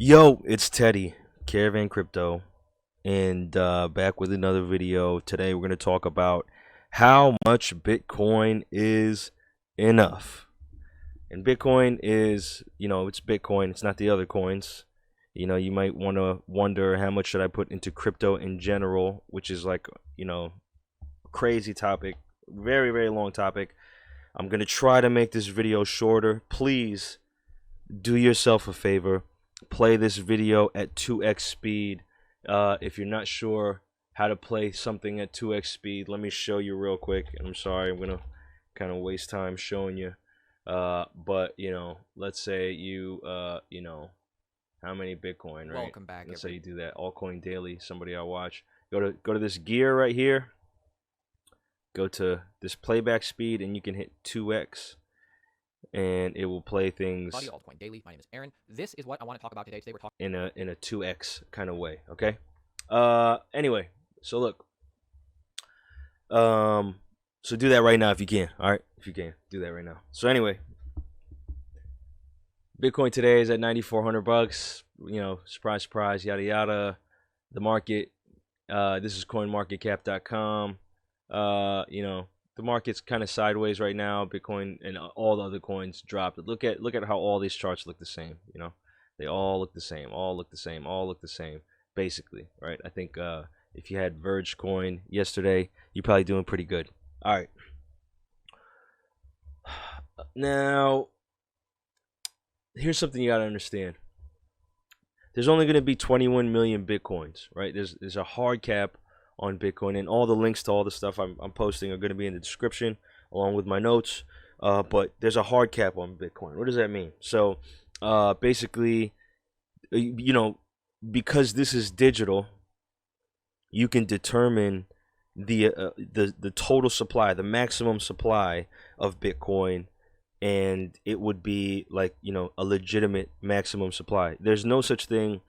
Yo, it's Teddy, Caravan Crypto, and back with another video. Today we're going to talk about how much Bitcoin is enough. And Bitcoin is, it's Bitcoin. It's not the other coins. You might want to wonder how much should I put into crypto in general, which is like, crazy topic, very, very long topic. I'm going to try to make this video shorter. Please do yourself a favor, play this video at 2x speed. If you're not sure how to play something at 2x speed, let me show you real quick. And I'm sorry, I'm gonna kind of waste time showing you. But let's say how many Bitcoin, right? Welcome back. Let's say you do that. Altcoin Daily, somebody I watch. Go to this gear right here. Go to this playback speed, and you can hit 2x. And it will play things Body Altcoin Daily. My name is Aaron. This is what I want to talk about today. Today we're talking in a 2x kind of way, okay? Anyway, so look. So do that right now if you can. All right? If you can, do that right now. So anyway, Bitcoin today is at 9,400 bucks. Surprise surprise, yada yada. The market, this is coinmarketcap.com. The market's kind of sideways right now. Bitcoin and all the other coins dropped. Look at how all these charts look the same. They all look the same. All look the same. All look the same. Basically, right? I think if you had Verge coin yesterday, you're probably doing pretty good. All right. Now, here's something you gotta understand. There's only going to be 21 million Bitcoins, right? There's a hard cap on Bitcoin, and all the links to all the stuff I'm posting are going to be in the description along with my notes. But there's a hard cap on Bitcoin. What does that mean? So basically, because this is digital, you can determine the total supply, the maximum supply of Bitcoin, and it would be like a legitimate maximum supply. There's no such thing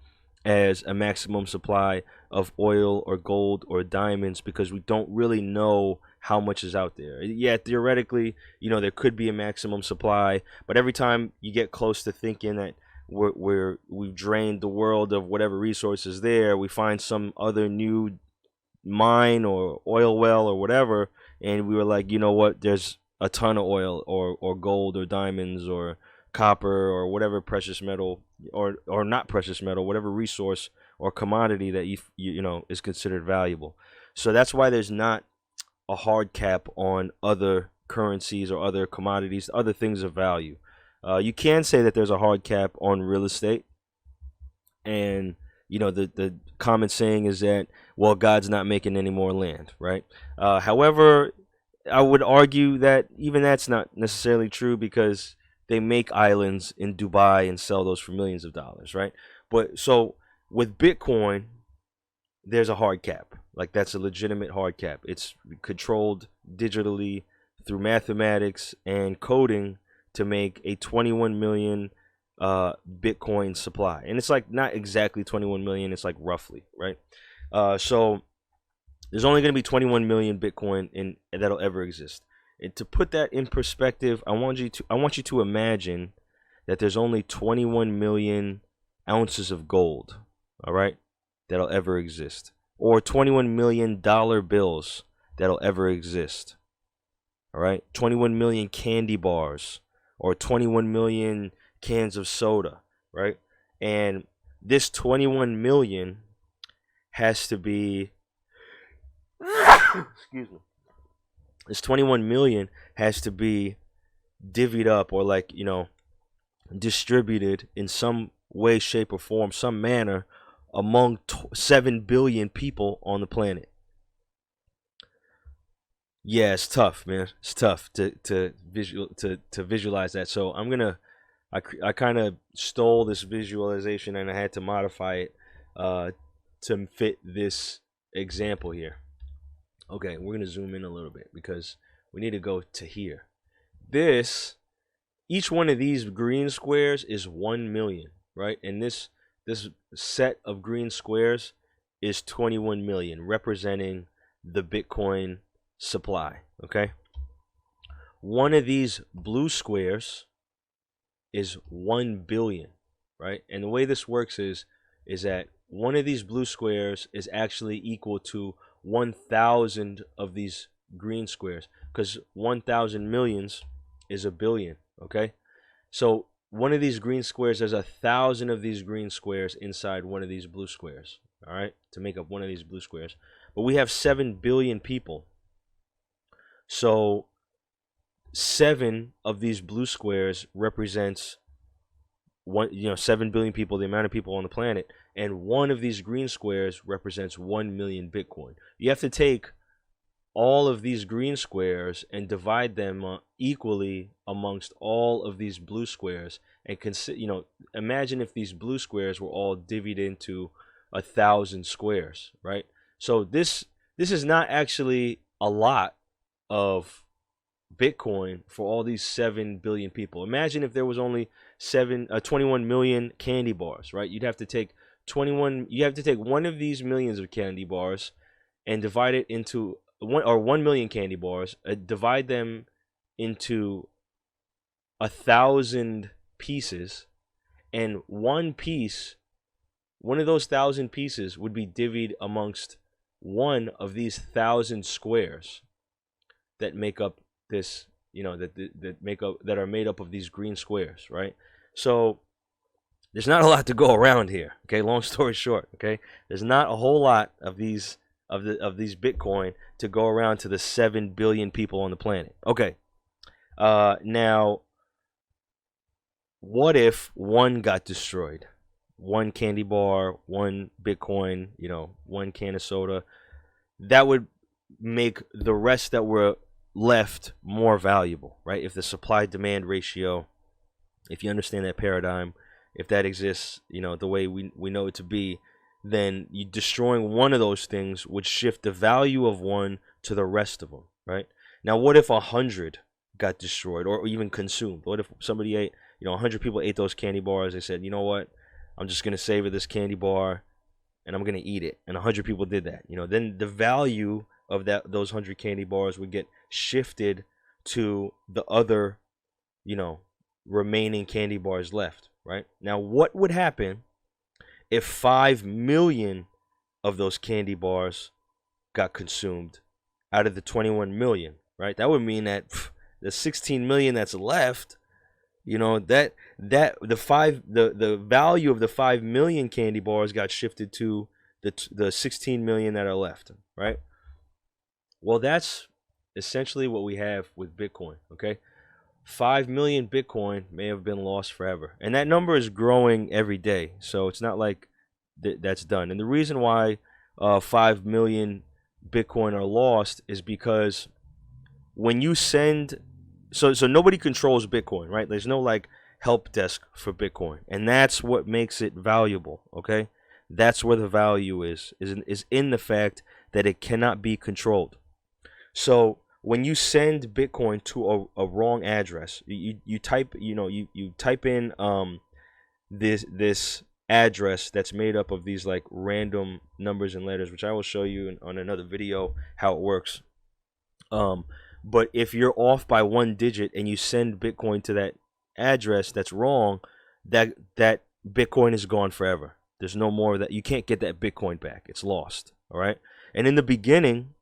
as a maximum supply of oil or gold or diamonds, because we don't really know how much is out there. Yeah, theoretically, there could be a maximum supply, but every time you get close to thinking that we've drained the world of whatever resources there, we find some other new mine or oil well or whatever, and we were like, you know what, there's a ton of oil or gold or diamonds or copper or whatever precious metal or not precious metal, whatever resource or commodity that is considered valuable. So that's why there's not a hard cap on other currencies or other commodities, other things of value. You can say that there's a hard cap on real estate, and the common saying is that, well, God's not making any more land, right? However, I would argue that even that's not necessarily true, because they make islands in Dubai and sell those for millions of dollars, right? But so with Bitcoin, there's a hard cap. Like, that's a legitimate hard cap. It's controlled digitally through mathematics and coding to make a 21 million Bitcoin supply. And it's like not exactly 21 million, it's like roughly, right? So there's only going to be 21 million Bitcoin that'll ever exist. And to put that in perspective, I want you to imagine that there's only 21 million ounces of gold, all right, that'll ever exist, or 21 million dollar bills that'll ever exist. All right, 21 million candy bars or 21 million cans of soda, right? And this 21 million has to be excuse me. This 21 million has to be divvied up, or like, distributed in some way, shape, or form, some manner, among 7 billion people on the planet. Yeah, it's tough, man. It's tough to visualize that. So I kind of stole this visualization, and I had to modify it to fit this example here. Okay, we're gonna zoom in a little bit because we need to go to here. Each one of these green squares is 1 million, right? And this set of green squares is 21 million, representing the Bitcoin supply, okay? One of these blue squares is 1 billion, right? And the way this works is that one of these blue squares is actually equal to 1,000 of these green squares, because 1,000 millions is a billion. Okay, so one of these green squares, there's 1,000 of these green squares inside one of these blue squares. All right, to make up one of these blue squares. But we have 7 billion people. So 7 of these blue squares represents 7 billion people, the amount of people on the planet, and one of these green squares represents 1 million Bitcoin. You have to take all of these green squares and divide them equally amongst all of these blue squares, and imagine if these blue squares were all divvied into 1,000 squares, right? So this is not actually a lot of Bitcoin for all these 7 billion people. Imagine if there was only 21 million candy bars, right? You have to take one of these millions of candy bars and divide it into 1 million candy bars, divide them into 1,000 pieces, and one of those 1,000 pieces would be divvied amongst one of these 1,000 squares that make up this, that are made up of these green squares, right? So there's not a lot to go around here. Okay, long story short. Okay, there's not a whole lot of these Bitcoin to go around to the 7 billion people on the planet. Okay, now what if one got destroyed? One candy bar, one Bitcoin, one can of soda. That would make the rest that were left more valuable, right? If the supply-demand ratio, if you understand that paradigm, if that exists, the way we know it to be, then you destroying one of those things would shift the value of one to the rest of them, right? Now, what if 100 got destroyed or even consumed? What if somebody ate, 100 people ate those candy bars? They said, you know what? I'm just gonna savor this candy bar, and I'm gonna eat it. And 100 people did that. Then the value of those 100 candy bars would get shifted to the other, remaining candy bars left, right? Now, what would happen if 5 million of those candy bars got consumed out of the 21 million, right? That would mean that the 16 million that's left, that the value of the 5 million candy bars got shifted to the 16 million that are left, right? Well, that's essentially what we have with Bitcoin, okay? 5 million Bitcoin may have been lost forever. And that number is growing every day. So it's not like that's done. And the reason why 5 million Bitcoin are lost is because when you send... So nobody controls Bitcoin, right? There's no help desk for Bitcoin. And that's what makes it valuable, okay? That's where the value is in the fact that it cannot be controlled. So when you send Bitcoin to a wrong address, you type in this address that's made up of these random numbers and letters, which I will show you on another video how it works. But if you're off by 1 digit and you send Bitcoin to that address that's wrong, that Bitcoin is gone forever. There's no more of that. You can't get that Bitcoin back. It's lost. All right. And in the beginning,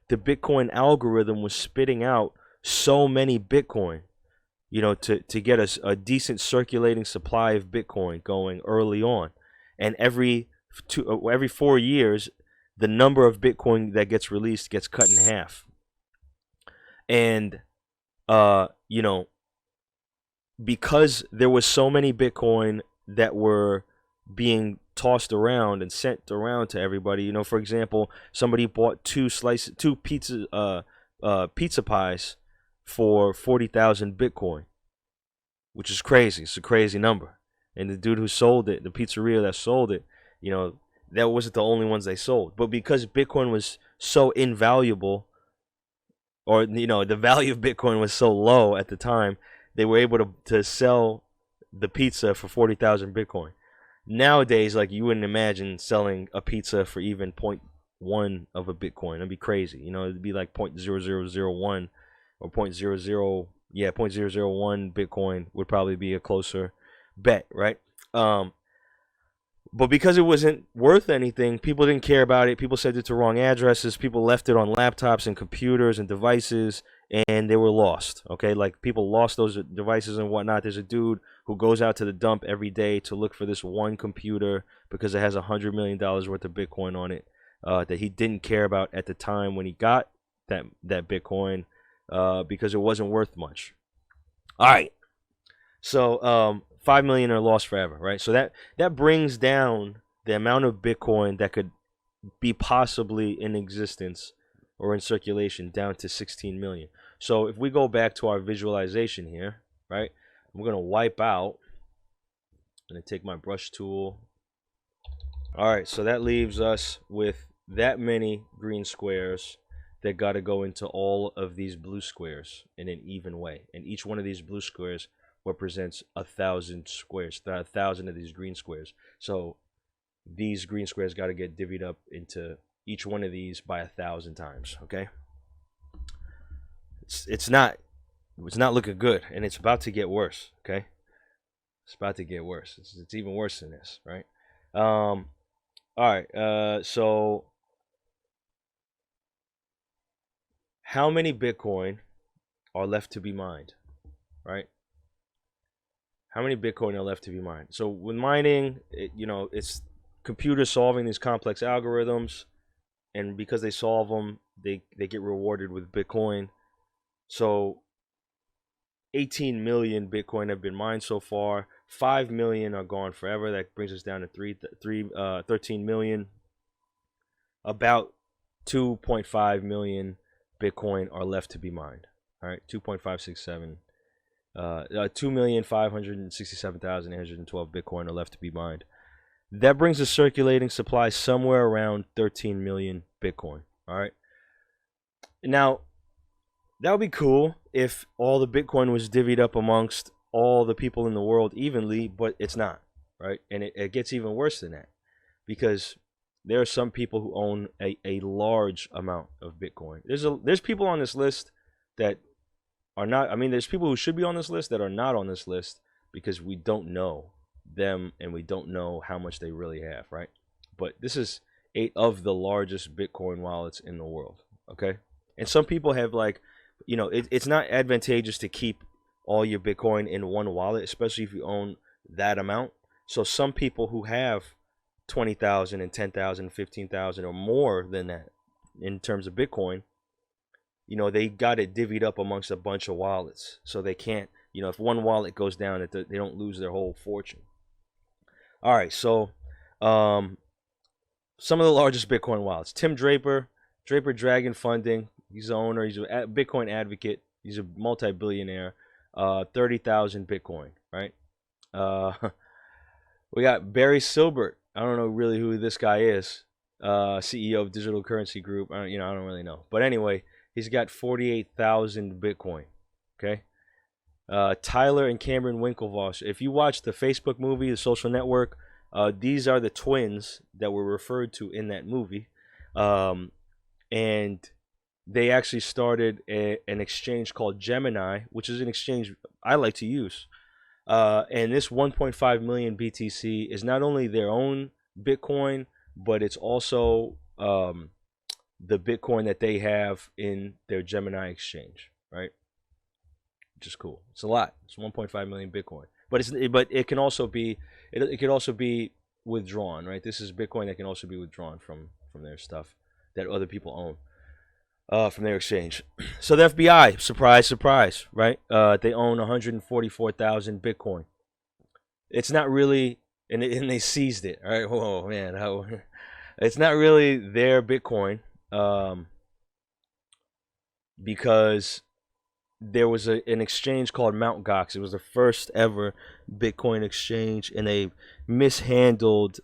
the Bitcoin algorithm was spitting out so many Bitcoin, to get us a decent circulating supply of Bitcoin going early on. And every 4 years, the number of Bitcoin that gets released gets cut in half. And, because there was so many Bitcoin that were being tossed around and sent around to everybody, for example, somebody bought two pizza pies for 40,000 Bitcoin, which is crazy. It's a crazy number. And the dude who sold it, the pizzeria that sold it, that wasn't the only ones they sold. But because Bitcoin was so invaluable, or the value of Bitcoin was so low at the time, they were able to sell the pizza for 40,000 Bitcoin. Nowadays, you wouldn't imagine selling a pizza for even 0.1 of a Bitcoin. It'd be crazy. It'd be like 0.0001 or 0.0001 Bitcoin would probably be a closer bet, right? Um, but because it wasn't worth anything, people didn't care about it. People sent it to wrong addresses. People left it on laptops and computers and devices, and they were lost. Okay, like people lost those devices and whatnot. There's a dude who goes out to the dump every day to look for this one computer because it has $100 million worth of Bitcoin on it that he didn't care about at the time when he got that Bitcoin because it wasn't worth much. All right, so 5 million are lost forever, right? So that brings down the amount of Bitcoin that could be possibly in existence or in circulation down to 16 million. So if we go back to our visualization here, right? I'm gonna wipe out. I'm gonna take my brush tool. All right, so that leaves us with that many green squares that got to go into all of these blue squares in an even way, and each one of these blue squares represents 1,000 squares, 1,000 of these green squares. So these green squares got to get divvied up into each one of these by 1,000 times. Okay, it's not looking good, and it's about to get worse. Okay, it's about to get worse. It's even worse than this, right? All right. So how many Bitcoin are left to be mined, right? How many Bitcoin are left to be mined? So with mining, it's computers solving these complex algorithms, and because they solve them, they get rewarded with Bitcoin. So 18 million Bitcoin have been mined so far. 5 million are gone forever. That brings us down to 13 million. About 2.5 million Bitcoin are left to be mined. All right, 2.567. 2,567,812 Bitcoin are left to be mined. That brings the circulating supply somewhere around 13 million Bitcoin. All right. Now, that would be cool if all the Bitcoin was divvied up amongst all the people in the world evenly, but it's not, right? And it gets even worse than that because there are some people who own a large amount of Bitcoin. There's people on this list that are not. I mean, there's people who should be on this list that are not on this list because we don't know them and we don't know how much they really have, right? But this is 8 of the largest Bitcoin wallets in the world, okay? And some people have it's not advantageous to keep all your Bitcoin in one wallet, especially if you own that amount. So some people who have 20,000 and 10,000, 15,000 or more than that in terms of Bitcoin, they got it divvied up amongst a bunch of wallets. So they can't, if one wallet goes down, they don't lose their whole fortune. All right, so some of the largest Bitcoin wallets. Tim Draper, Draper Dragon Funding. He's the owner. He's a Bitcoin advocate. He's a multi-billionaire. 30,000 Bitcoin, right? We got Barry Silbert. I don't know really who this guy is. CEO of Digital Currency Group. I don't really know. But anyway, he's got 48,000 Bitcoin. Okay. Tyler and Cameron Winklevoss. If you watch the Facebook movie, The Social Network, these are the twins that were referred to in that movie. And they actually started an exchange called Gemini, which is an exchange I like to use. And this 1.5 million BTC is not only their own Bitcoin, but it's also the Bitcoin that they have in their Gemini exchange, right? Which is cool. It's a lot. It's 1.5 million Bitcoin, but it can also be it could also be withdrawn, right? This is Bitcoin that can also be withdrawn from their stuff that other people own from their exchange. So the FBI, surprise, surprise, right? They own 144,000 Bitcoin. It's not really, and they seized it. All right, whoa, man, it's not really their Bitcoin because there was an exchange called Mt. Gox. It was the first ever Bitcoin exchange, and they mishandled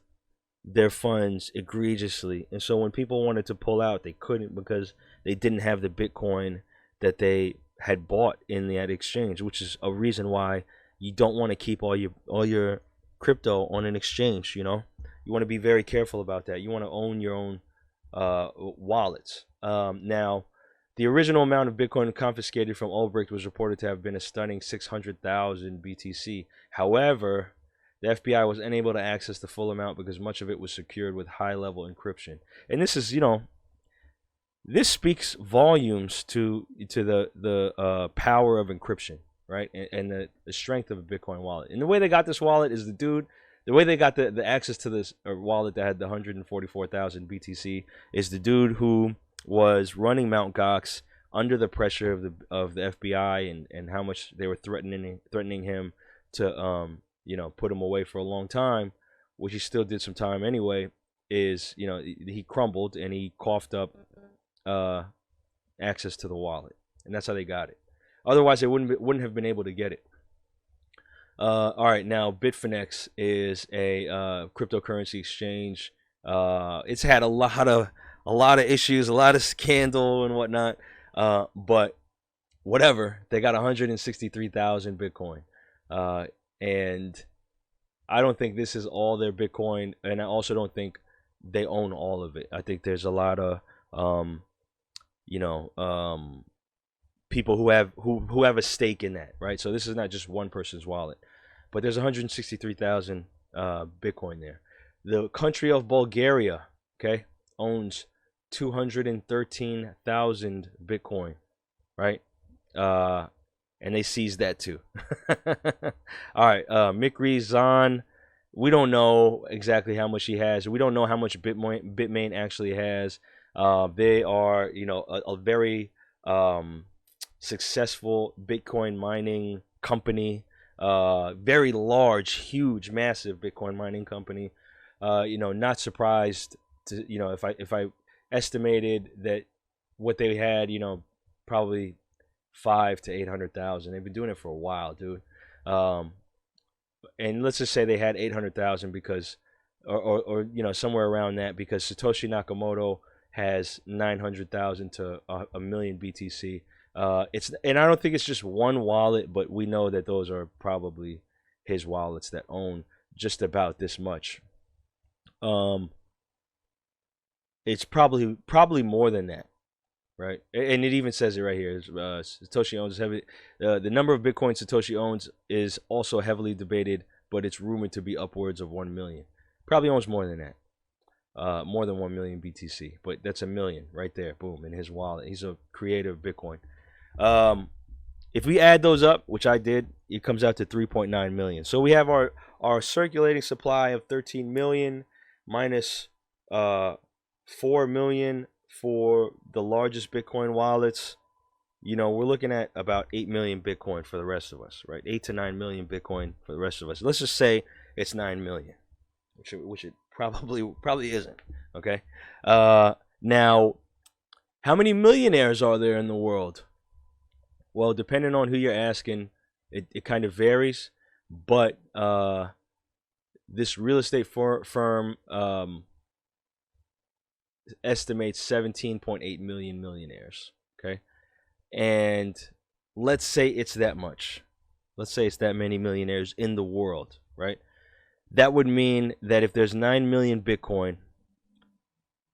their funds egregiously. And so when people wanted to pull out, they couldn't because they didn't have the Bitcoin that they had bought in that exchange, which is a reason why you don't want to keep all your crypto on an exchange. You want to be very careful about that. You want to own your own wallets. Now, the original amount of Bitcoin confiscated from Ulbricht was reported to have been a stunning 600,000 BTC. However, The FBI was unable to access the full amount because much of it was secured with high-level encryption. And this is, this speaks volumes to the power of encryption, right? And the strength of a Bitcoin wallet. And the way they got this wallet is the way they got the access to this wallet that had the 144,000 BTC is the dude who was running Mt. Gox under the pressure of the FBI and how much they were threatening him to put him away for a long time, which he still did some time anyway. Is he crumbled and he coughed up access to the wallet, and that's how they got it. Otherwise, they wouldn't have been able to get it. All right, now Bitfinex is a cryptocurrency exchange. It's had a lot of issues, a lot of scandal and whatnot. But whatever, they got 163,000 Bitcoin, and I don't think this is all their Bitcoin, and I also don't think they own all of it. I think there's a lot of people who have a stake in that, right? So this is not just one person's wallet, but there's 163,000 Bitcoin there. The country of Bulgaria, okay, owns 213,000 Bitcoin, right? And they seized that too. All right, Mikri Zahn, we don't know exactly how much he has. We don't know how much Bitmain actually has. They are, a very successful Bitcoin mining company, very large, huge, massive Bitcoin mining company. Not surprised to, if I estimated that what they had, probably 500,000 to 800,000. They've been doing it for a while, dude. And let's just say they had 800,000 because, or somewhere around that, because Satoshi Nakamoto has 900,000 to a million BTC. And I don't think it's just one wallet, but we know that those are probably his wallets that own just about this much. It's probably more than that, right? And it even says it right here. Satoshi owns heavy. The number of Bitcoin Satoshi owns is also heavily debated, but it's rumored to be upwards of 1 million. Probably owns more than that. More than 1 million BTC, but that's a million right there, boom, in his wallet. He's a creator of Bitcoin. If we add those up, which I did, it comes out to 3.9 million. So we have our circulating supply of 13 million minus 4 million for the largest Bitcoin wallets. We're looking at about 8 million Bitcoin for the rest of us, right? 8 to 9 million Bitcoin for the rest of us. Let's just say it's 9 million, which it probably isn't. Okay. Now, how many millionaires are there in the world? Well, depending on who you're asking, it kind of varies. But this real estate firm estimates 17.8 million millionaires. Okay. And let's say it's that much. Let's say it's that many millionaires in the world, right? That would mean that if there's 9 million Bitcoin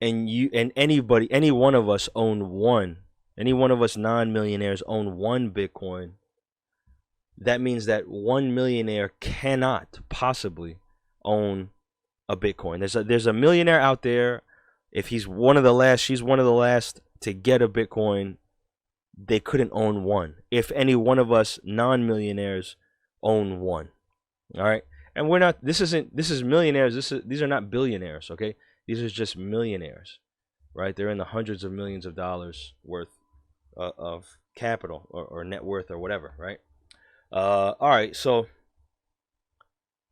and any one of us own one, any one of us non-millionaires own one Bitcoin, that means that one millionaire cannot possibly own a Bitcoin. There's a millionaire out there. If he's one of the last, she's one of the last to get a Bitcoin, they couldn't own one. If any one of us non-millionaires own one. All right. And we're not, this is millionaires. These are not billionaires. Okay. These are just millionaires, right? They're in the hundreds of millions of dollars worth of capital or net worth or whatever, right? All right. So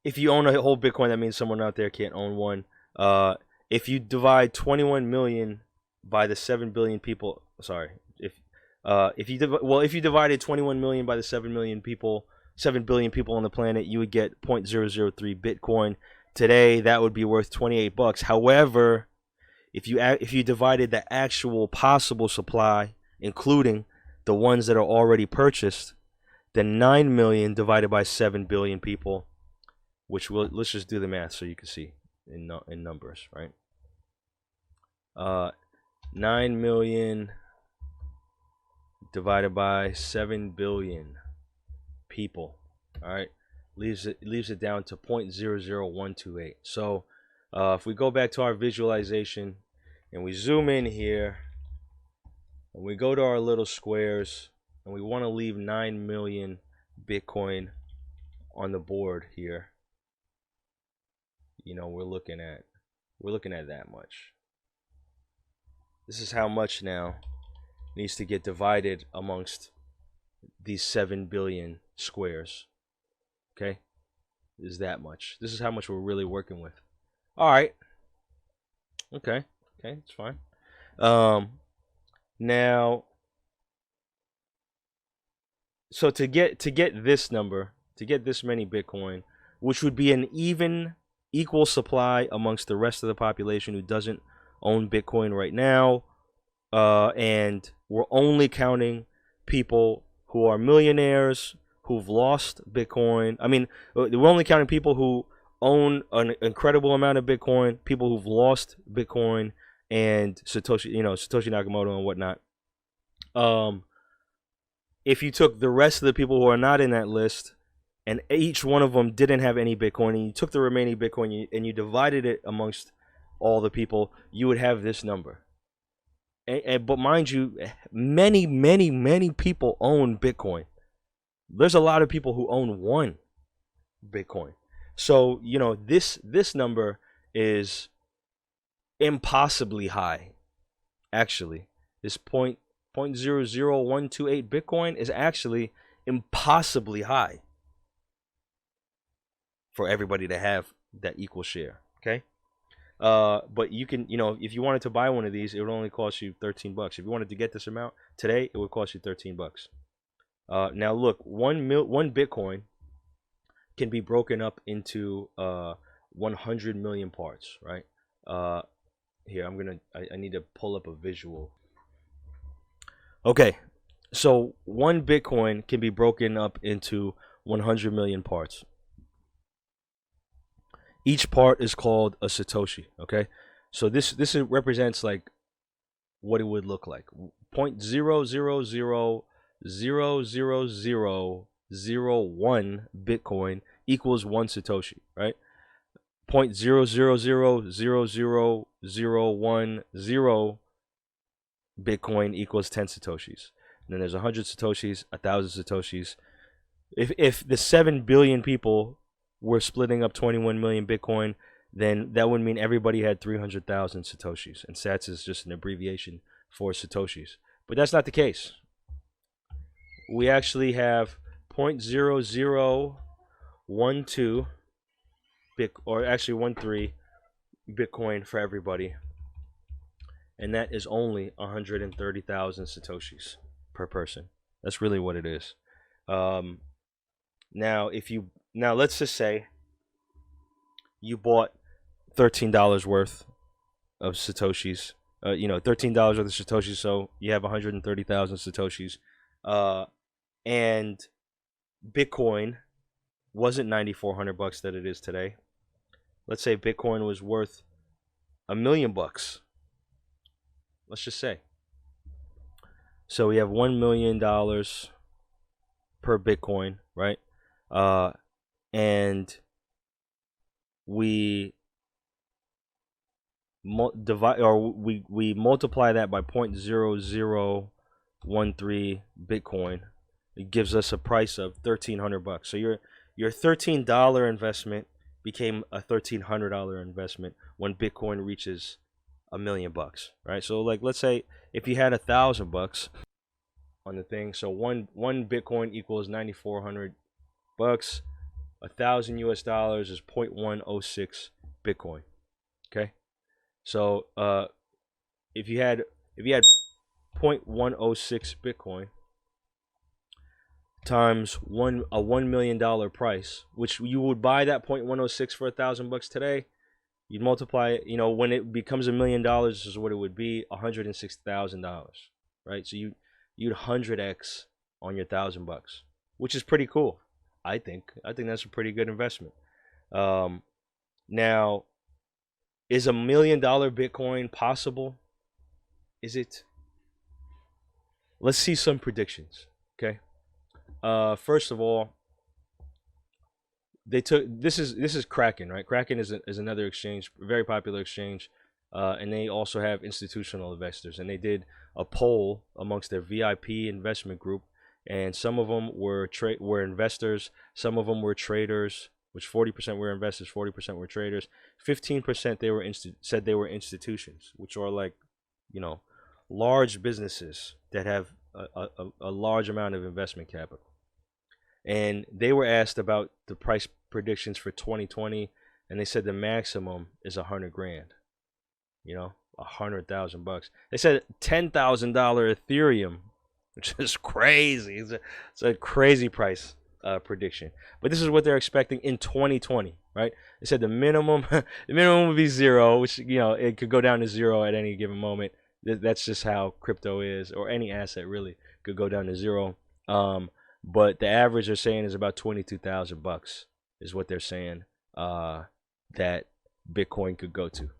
if you own a whole Bitcoin, that means someone out there can't own one. If you divide 21 million by the 7 billion people, sorry, if you divided 21 million by the 7 billion people on the planet, you would get 0.003 Bitcoin. Today, that would be worth $28. However, if you divided the actual possible supply, including the ones that are already purchased, then 9 million divided by 7 billion people, let's just do the math so you can see in numbers, right? 9 million divided by 7 billion people. All right, leaves it down to 0.00128. So if we go back to our visualization and we zoom in here and we go to our little squares and we want to leave 9 million Bitcoin on the board here, we're looking at that much. This is how much now needs to get divided amongst these 7 billion squares. Okay, is that much. This is how much we're really working with. All right. Okay, it's fine. Now, so to get this number, to get this many Bitcoin, which would be an equal supply amongst the rest of the population who doesn't own Bitcoin right now, and we're only counting people who are millionaires who've lost Bitcoin. I mean, we're only counting people who own an incredible amount of Bitcoin, people who've lost Bitcoin, and Satoshi Nakamoto and whatnot. If you took the rest of the people who are not in that list, and each one of them didn't have any Bitcoin, and you took the remaining Bitcoin and you divided it amongst all the people, you would have this number. But mind you, many people own Bitcoin. There's a lot of people who own one Bitcoin. So, this number is impossibly high. Actually, this 0.00128 Bitcoin is actually impossibly high for everybody to have that equal share. Okay. But you can, if you wanted to buy one of these, it would only cost you $13. If you wanted to get this amount today, it would cost you $13. Now look, one Bitcoin can be broken up into 100 million parts, right? Here, I need to pull up a visual. Okay, so one Bitcoin can be broken up into 100 million parts. Each part is called a Satoshi, okay? So this represents like what it would look like. 0.000000001 Bitcoin equals 1 Satoshi, right? 0.0000010 Bitcoin equals 10 Satoshis. And then there's 100 Satoshis, 1,000 Satoshis. If the 7 billion people were splitting up 21 million Bitcoin, then that would mean everybody had 300,000 Satoshis. And Sats is just an abbreviation for Satoshis. But that's not the case. We actually have 0.0012 or actually 13 Bitcoin for everybody. And that is only 130,000 Satoshis per person. That's really what it is. Now let's just say you bought $13 worth of Satoshis. $13 worth of Satoshis, so you have 130,000 Satoshis. And Bitcoin wasn't $9,400 that it is today. Let's say Bitcoin was worth $1 million. Let's just say. So we have $1 million per Bitcoin, right? And we we multiply that by 0.0013 Bitcoin. It gives us a price of $1,300. So your $13 investment became a $1,300 investment when Bitcoin reaches $1 million, right? So like, let's say if you had $1,000 on the thing, so one Bitcoin equals $9,400. $1,000 US is 0.106 Bitcoin. Okay, so if you had 0.106 Bitcoin times a $1 million price, which you would buy that 0.106 for $1,000 today, you'd multiply it. When it becomes $1 million, this is what it would be: $106,000, right? So you'd 100x on your $1,000, which is pretty cool. I think that's a pretty good investment. Now, is $1 million Bitcoin possible? Is it? Let's see some predictions. Okay. First of all, they took this is Kraken, right? Kraken is another exchange, very popular exchange, and they also have institutional investors. And they did a poll amongst their VIP investment group, and some of them were investors, some of them were traders, which 40% were investors, 40% were traders, 15% said they were institutions, which are like, you know, large businesses that have a large amount of investment capital. And they were asked about the price predictions for 2020, and they said the maximum is 100 grand. You know, 100,000 bucks. They said $10,000 Ethereum, which is crazy. It's a crazy price prediction. But this is what they're expecting in 2020, right? They said the minimum the minimum would be zero, which, you know, it could go down to zero at any given moment. That's just how crypto is, or any asset really could go down to zero. But the average they're saying is about 22,000 bucks is what they're saying that Bitcoin could go to.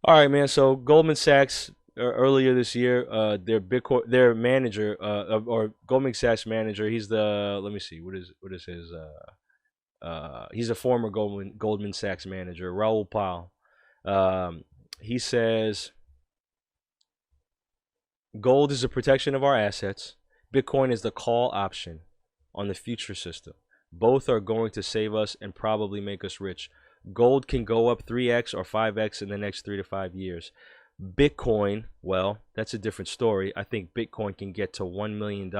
All right, man. So Goldman Sachs earlier this year, their manager, or Goldman Sachs manager, he's the, let me see, what is his he's a former Goldman Sachs manager, Raul Pal. He says gold is a protection of our assets. Bitcoin is the call option on the future system. Both are going to save us and probably make us rich. Gold can go up 3x or 5x in the next 3 to 5 years. Bitcoin, well, that's a different story. I think Bitcoin can get to $1 million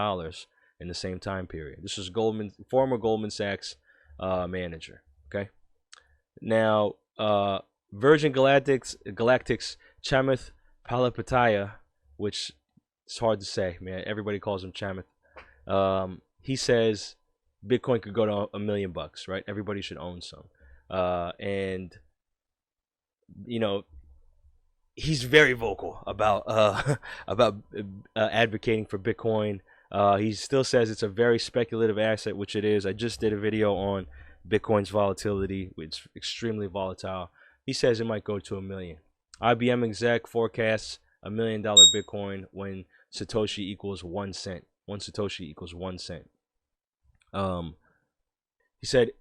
in the same time period. This is former Goldman Sachs manager. Okay. Now, Virgin Galactic's Chamath Palihapitiya, which it's hard to say, man. Everybody calls him Chamath. He says Bitcoin could go to $1 million, right? Everybody should own some. And you know, he's very vocal about advocating for Bitcoin. He still says it's a very speculative asset, which it is. I just did a video on Bitcoin's volatility. It's extremely volatile. He says it might go to $1 million. IBM exec forecasts $1 million Bitcoin when Satoshi equals 1 cent. One Satoshi equals 1 cent. He said,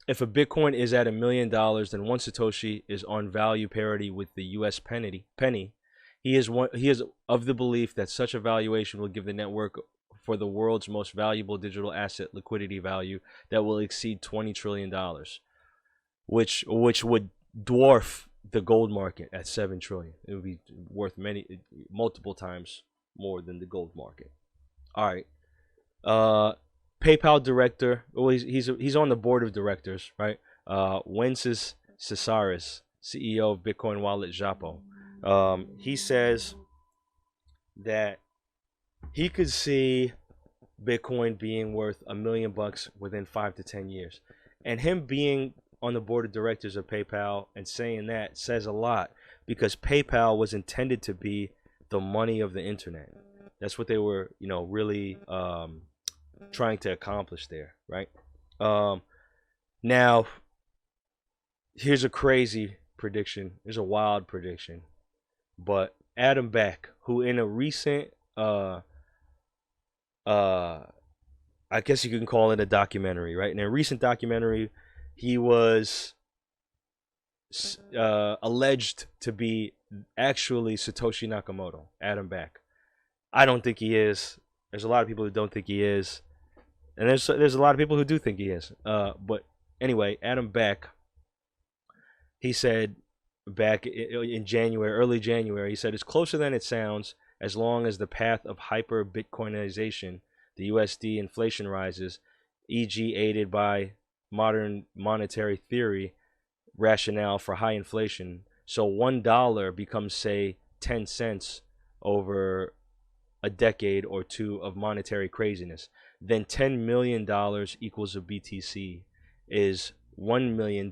if a Bitcoin is at $1 million, then one Satoshi is on value parity with the U.S. penny. He is of the belief that such a valuation will give the network for the world's most valuable digital asset liquidity value that will exceed $20 trillion, which would dwarf the gold market at $7 trillion. It would be worth multiple times more than the gold market. All right. PayPal director, well, he's on the board of directors, right? Wences Cesaris, CEO of Bitcoin wallet Xapo. He says that he could see Bitcoin being worth $1 million within 5 to 10 years. And him being on the board of directors of PayPal and saying that says a lot, because PayPal was intended to be the money of the internet. That's what they were, you know, really trying to accomplish there, right? Now, here's a crazy prediction. Here's a wild prediction. But Adam Beck, who in a recent I guess you can call it a documentary, right? In a recent documentary, he was alleged to be actually Satoshi Nakamoto, Adam Beck. I don't think he is. There's a lot of people who don't think he is, and there's a lot of people who do think he is. But anyway, Adam Beck, he said back in January, early January, he said it's closer than it sounds. As long as the path of hyper Bitcoinization, the USD inflation rises, e.g., aided by modern monetary theory rationale for high inflation. So $1 becomes, say, 10 cents over a decade or two of monetary craziness. Then $10 million equals a BTC is $1 million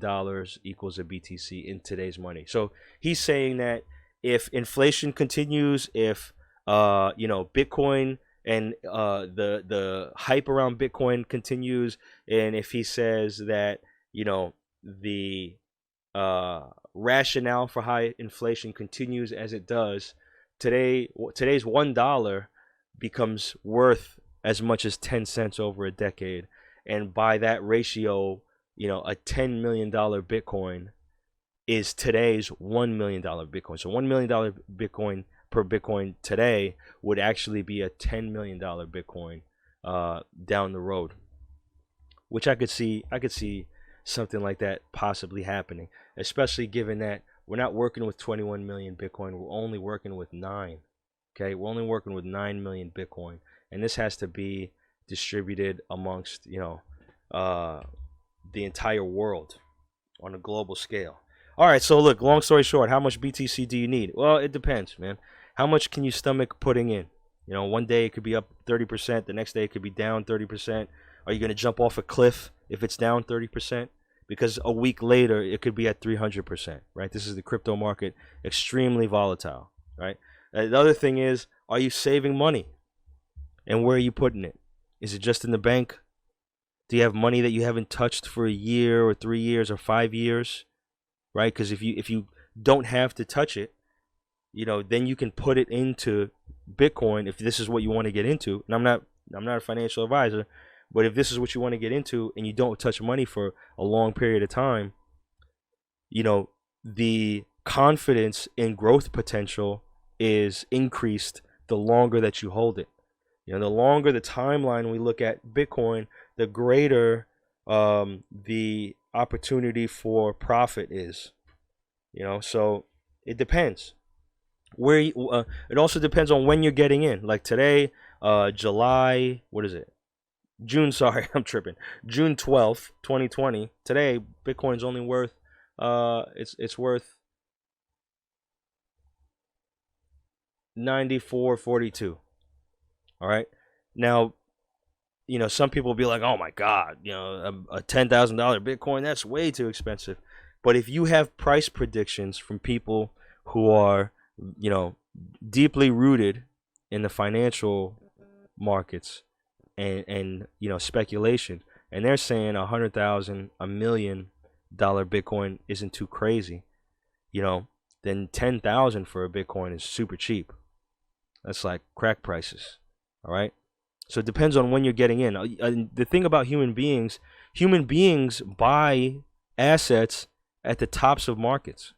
equals a BTC in today's money. So he's saying that if inflation continues, if Bitcoin and the hype around Bitcoin continues, and if he says that the rationale for high inflation continues as it does, today's $1 becomes worth as much as 10 cents over a decade, and by that ratio, a $10 million Bitcoin is today's $1 million Bitcoin. So $1 million Bitcoin per Bitcoin today would actually be a $10 million Bitcoin down the road, which I could see. I could see something like that possibly happening, especially given that we're not working with 21 million Bitcoin. We're only working with 9. Okay, we're only working with 9 million Bitcoin, and this has to be distributed amongst the entire world on a global scale. All right, so look, long story short, how much BTC do you need? Well, it depends, man. How much can you stomach putting in? One day it could be up 30%, the next day it could be down 30%. Are you going to jump off a cliff if it's down 30%? Because a week later it could be at 300%, right? This is the crypto market, extremely volatile, right? The other thing is, are you saving money? And where are you putting it? Is it just in the bank? Do you have money that you haven't touched for a year or 3 years or 5 years? Right? Because if you don't have to touch it, then you can put it into Bitcoin if this is what you want to get into. And I'm not a financial advisor, but if this is what you want to get into and you don't touch money for a long period of time, the confidence in growth potential is increased the longer that you hold it. The longer the timeline we look at Bitcoin, the greater the opportunity for profit is. So it depends. It also depends on when you're getting in. Like today, July, what is it? June, sorry, I'm tripping. June 12th, 2020. Today, Bitcoin's only worth it's worth 94.42. All right. Now, some people will be like, "Oh my God, a $10,000 Bitcoin, that's way too expensive." But if you have price predictions from people who are, deeply rooted in the financial markets and speculation, and they're saying 100,000, $1 million Bitcoin isn't too crazy, then 10,000 for a Bitcoin is super cheap. That's like crack prices. All right. So it depends on when you're getting in. The thing about human beings buy assets at the tops of markets.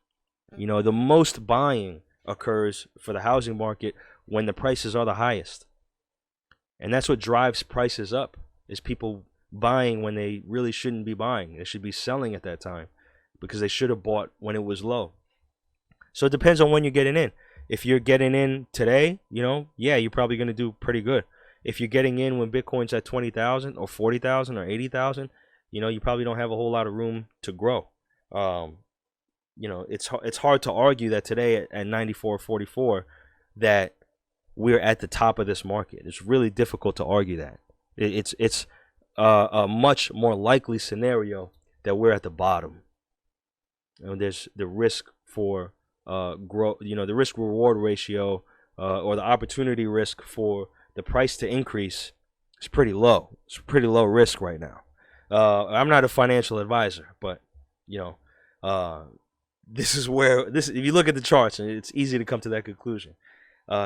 The most buying occurs for the housing market when the prices are the highest. And that's what drives prices up, is people buying when they really shouldn't be buying. They should be selling at that time because they should have bought when it was low. So it depends on when you're getting in. If you're getting in today, you're probably going to do pretty good. If you're getting in when Bitcoin's at 20,000 or 40,000 or 80,000, you probably don't have a whole lot of room to grow. It's hard to argue that today at 94.44 that we're at the top of this market. It's really difficult to argue that. It's a much more likely scenario that we're at the bottom. There's the risk for growth. The risk reward ratio or the opportunity risk for the price to increase is pretty low. It's pretty low risk right now. I'm not a financial advisor, but this is where if you look at the charts, and it's easy to come to that conclusion.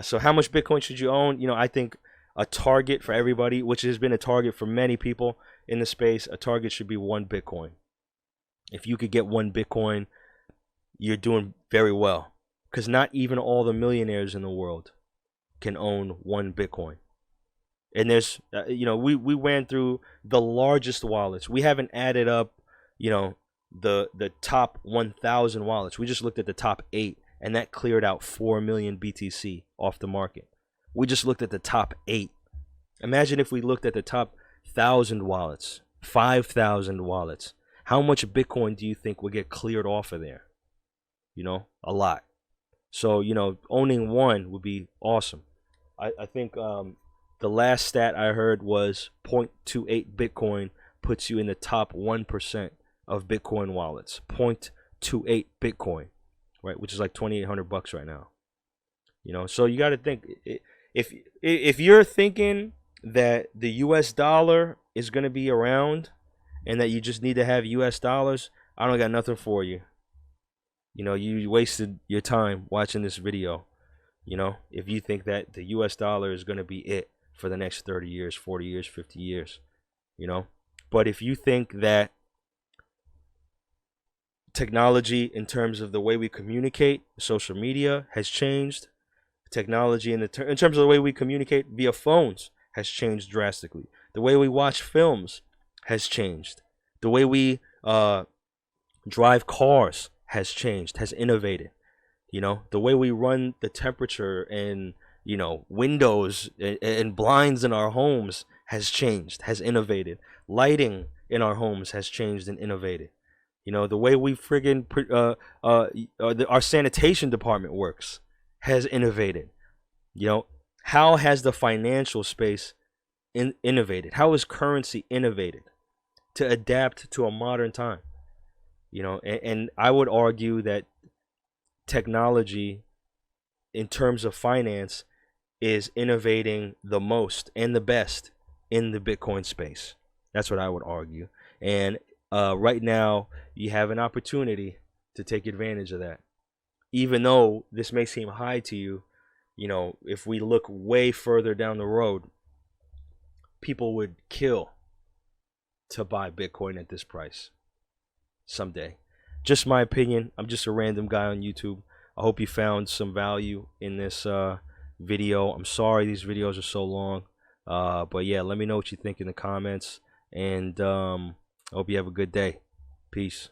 So how much Bitcoin should you own? I think a target for everybody, which has been a target for many people in the space, a target should be 1 Bitcoin. If you could get 1 Bitcoin, you're doing very well, because not even all the millionaires in the world can own 1 Bitcoin. And there's, we went through the largest wallets. We haven't added up, the top 1,000 wallets. We just looked at the top 8, and that cleared out 4 million BTC off the market. We just looked at the top 8. Imagine if we looked at the top 1,000 wallets, 5,000 wallets. How much Bitcoin do you think would get cleared off of there? A lot. So, owning 1 would be awesome. I think the last stat I heard was 0.28 Bitcoin puts you in the top 1% of Bitcoin wallets. 0.28 Bitcoin, right? Which is like $2,800 right now. So you got to think, if you're thinking that the US dollar is going to be around and that you just need to have US dollars, I don't got nothing for you. You wasted your time watching this video. If you think that the US dollar is going to be it for the next 30 years, 40 years, 50 years, But if you think that Technology in terms of the way we communicate, social media has changed. Technology in terms of the way we communicate via phones has changed drastically. The way we watch films has changed. The way we drive cars has changed, has innovated. The way we run the temperature and windows and blinds in our homes has changed, has innovated. Lighting in our homes has changed and innovated. The way we friggin' our sanitation department works has innovated. How has the financial space innovated? How is currency innovated to adapt to a modern time? And I would argue that technology in terms of finance is innovating the most and the best in the Bitcoin space. That's what I would argue. And right now, you have an opportunity to take advantage of that. Even though this may seem high to you, if we look way further down the road, people would kill to buy Bitcoin at this price someday. Just my opinion. I'm just a random guy on YouTube. I hope you found some value in this video. I'm sorry these videos are so long. But yeah, let me know what you think in the comments. And I hope you have a good day. Peace.